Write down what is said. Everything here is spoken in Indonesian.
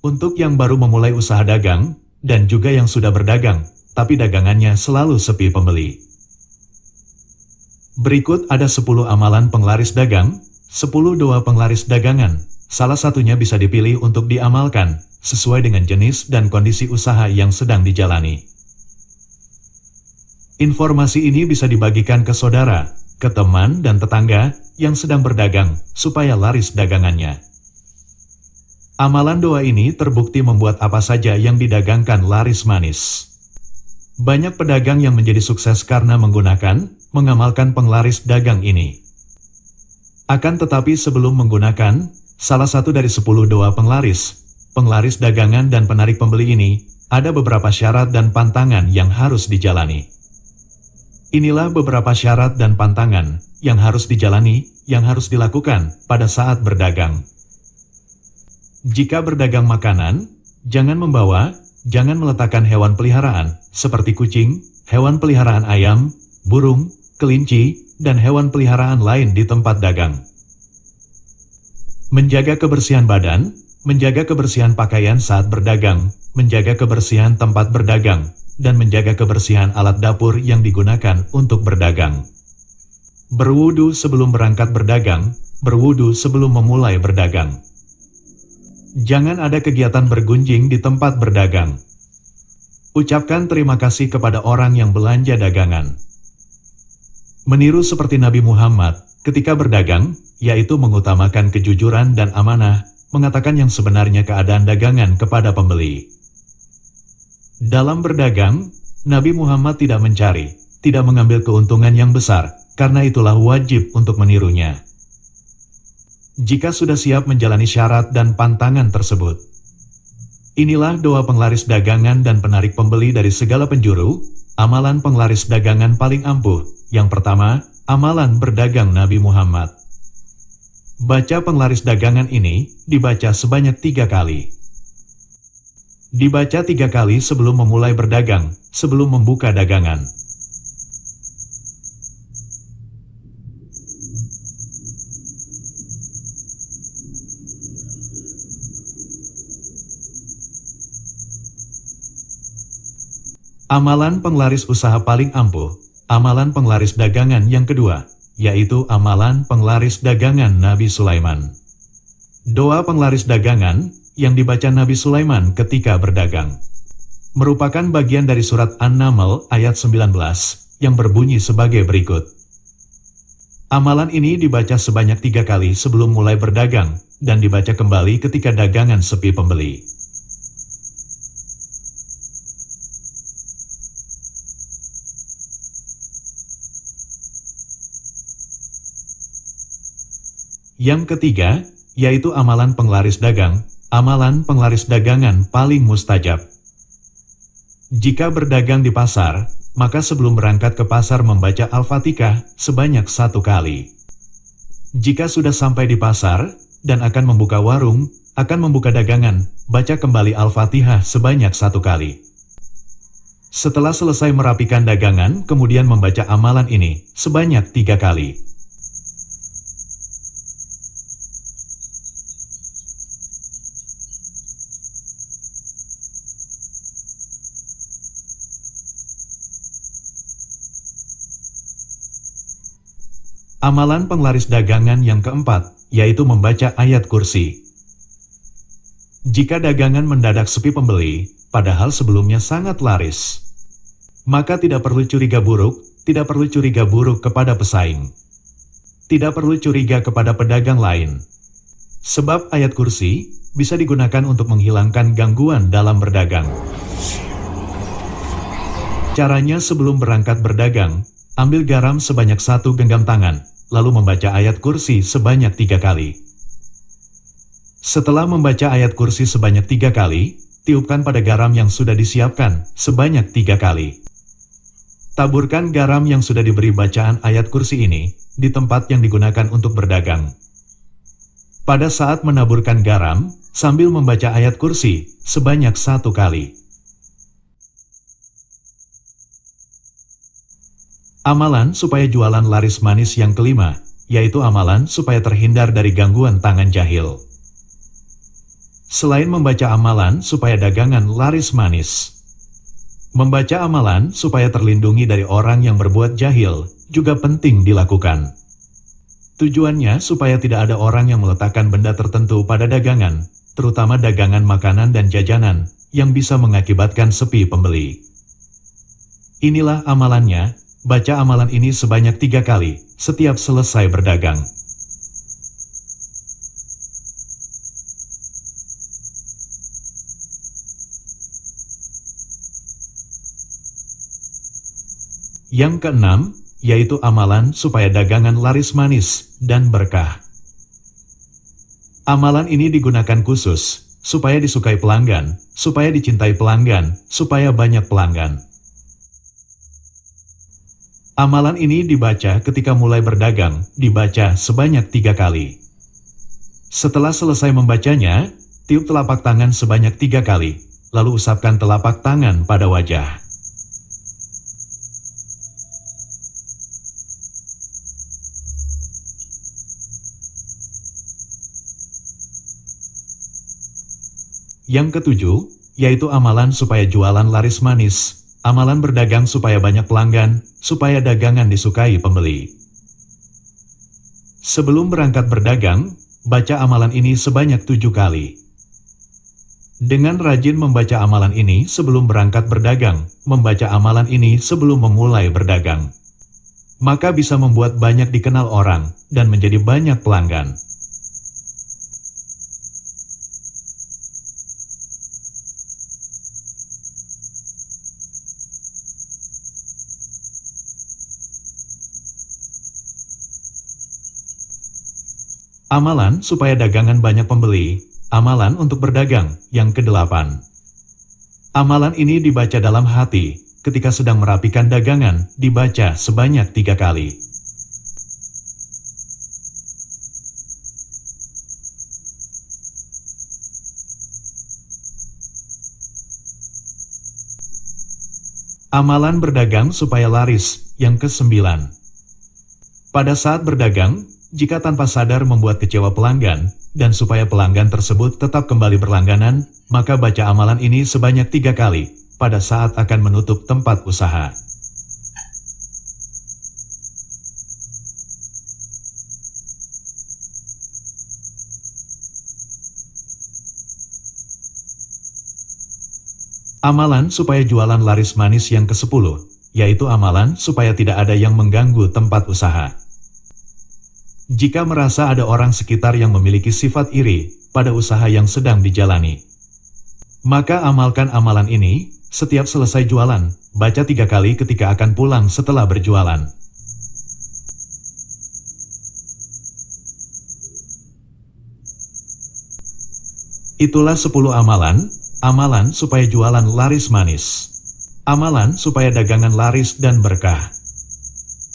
Untuk yang baru memulai usaha dagang, dan juga yang sudah berdagang, tapi dagangannya selalu sepi pembeli. Berikut ada 10 amalan penglaris dagang, 10 doa penglaris dagangan. Salah satunya bisa dipilih untuk diamalkan, sesuai dengan jenis dan kondisi usaha yang sedang dijalani. Informasi ini bisa dibagikan ke saudara, ke teman dan tetangga yang sedang berdagang, supaya laris dagangannya. Amalan doa ini terbukti membuat apa saja yang didagangkan laris manis. Banyak pedagang yang menjadi sukses karena mengamalkan penglaris dagang ini. Akan tetapi sebelum menggunakan salah satu dari 10 doa penglaris dagangan dan penarik pembeli ini, ada beberapa syarat dan pantangan yang harus dijalani. Inilah beberapa syarat dan pantangan yang harus dijalani, yang harus dilakukan pada saat berdagang. Jika berdagang makanan, jangan meletakkan hewan peliharaan, seperti kucing, hewan peliharaan ayam, burung, kelinci, dan hewan peliharaan lain di tempat dagang. Menjaga kebersihan badan, menjaga kebersihan pakaian saat berdagang, menjaga kebersihan tempat berdagang, dan menjaga kebersihan alat dapur yang digunakan untuk berdagang. Berwudu sebelum berangkat berdagang, berwudu sebelum memulai berdagang. Jangan ada kegiatan bergunjing di tempat berdagang. Ucapkan terima kasih kepada orang yang belanja dagangan. Meniru seperti Nabi Muhammad ketika berdagang, yaitu mengutamakan kejujuran dan amanah, mengatakan yang sebenarnya keadaan dagangan kepada pembeli. Dalam berdagang, Nabi Muhammad tidak mengambil keuntungan yang besar, karena itulah wajib untuk menirunya. Jika sudah siap menjalani syarat dan pantangan tersebut. Inilah doa penglaris dagangan dan penarik pembeli dari segala penjuru, amalan penglaris dagangan paling ampuh. Yang pertama, amalan berdagang Nabi Muhammad. Baca penglaris dagangan ini, dibaca sebanyak 3 kali. Dibaca 3 kali sebelum memulai berdagang, sebelum membuka dagangan. Amalan penglaris usaha paling ampuh, amalan penglaris dagangan yang kedua, yaitu amalan penglaris dagangan Nabi Sulaiman. Doa penglaris dagangan yang dibaca Nabi Sulaiman ketika berdagang merupakan bagian dari surat An-Naml ayat 19 yang berbunyi sebagai berikut. Amalan ini dibaca sebanyak 3 kali sebelum mulai berdagang dan dibaca kembali ketika dagangan sepi pembeli. Yang ketiga, yaitu amalan penglaris dagang, amalan penglaris dagangan paling mustajab. Jika berdagang di pasar, maka sebelum berangkat ke pasar membaca Al-Fatihah sebanyak 1 kali. Jika sudah sampai di pasar, dan akan membuka warung, akan membuka dagangan, baca kembali Al-Fatihah sebanyak 1 kali. Setelah selesai merapikan dagangan, kemudian membaca amalan ini sebanyak 3 kali. Amalan penglaris dagangan yang keempat, yaitu membaca ayat kursi. Jika dagangan mendadak sepi pembeli, padahal sebelumnya sangat laris, maka tidak perlu curiga buruk kepada pesaing. Tidak perlu curiga kepada pedagang lain. Sebab ayat kursi bisa digunakan untuk menghilangkan gangguan dalam berdagang. Caranya sebelum berangkat berdagang, ambil garam sebanyak 1 genggam tangan, lalu membaca ayat kursi sebanyak 3 kali. Setelah membaca ayat kursi sebanyak 3 kali, tiupkan pada garam yang sudah disiapkan sebanyak 3 kali. Taburkan garam yang sudah diberi bacaan ayat kursi ini di tempat yang digunakan untuk berdagang. Pada saat menaburkan garam, sambil membaca ayat kursi sebanyak 1 kali. Amalan supaya jualan laris manis yang kelima, yaitu amalan supaya terhindar dari gangguan tangan jahil. Selain membaca amalan supaya dagangan laris manis, membaca amalan supaya terlindungi dari orang yang berbuat jahil juga penting dilakukan. Tujuannya supaya tidak ada orang yang meletakkan benda tertentu pada dagangan, terutama dagangan makanan dan jajanan, yang bisa mengakibatkan sepi pembeli. Inilah amalannya, baca amalan ini sebanyak 3 kali, setiap selesai berdagang. Yang keenam, yaitu amalan supaya dagangan laris manis dan berkah. Amalan ini digunakan khusus, supaya disukai pelanggan, supaya dicintai pelanggan, supaya banyak pelanggan. Amalan ini dibaca ketika mulai berdagang, dibaca sebanyak 3 kali. Setelah selesai membacanya, tiup telapak tangan sebanyak 3 kali, lalu usapkan telapak tangan pada wajah. Yang ketujuh, yaitu amalan supaya jualan laris manis, amalan berdagang supaya banyak pelanggan, supaya dagangan disukai pembeli. Sebelum berangkat berdagang, baca amalan ini sebanyak 7 kali. Dengan rajin membaca amalan ini sebelum berangkat berdagang, membaca amalan ini sebelum memulai berdagang, maka bisa membuat banyak dikenal orang, dan menjadi banyak pelanggan. Amalan supaya dagangan banyak pembeli, amalan untuk berdagang, yang ke-8. Amalan ini dibaca dalam hati, ketika sedang merapikan dagangan, dibaca sebanyak 3 kali. Amalan berdagang supaya laris, yang ke-9. Pada saat berdagang, jika tanpa sadar membuat kecewa pelanggan, dan supaya pelanggan tersebut tetap kembali berlangganan, maka baca amalan ini sebanyak 3 kali, pada saat akan menutup tempat usaha. Amalan supaya jualan laris manis yang ke-10, yaitu amalan supaya tidak ada yang mengganggu tempat usaha. Jika merasa ada orang sekitar yang memiliki sifat iri pada usaha yang sedang dijalani, maka amalkan amalan ini setiap selesai jualan, baca 3 kali ketika akan pulang setelah berjualan. Itulah 10 amalan, amalan supaya jualan laris manis, amalan supaya dagangan laris dan berkah.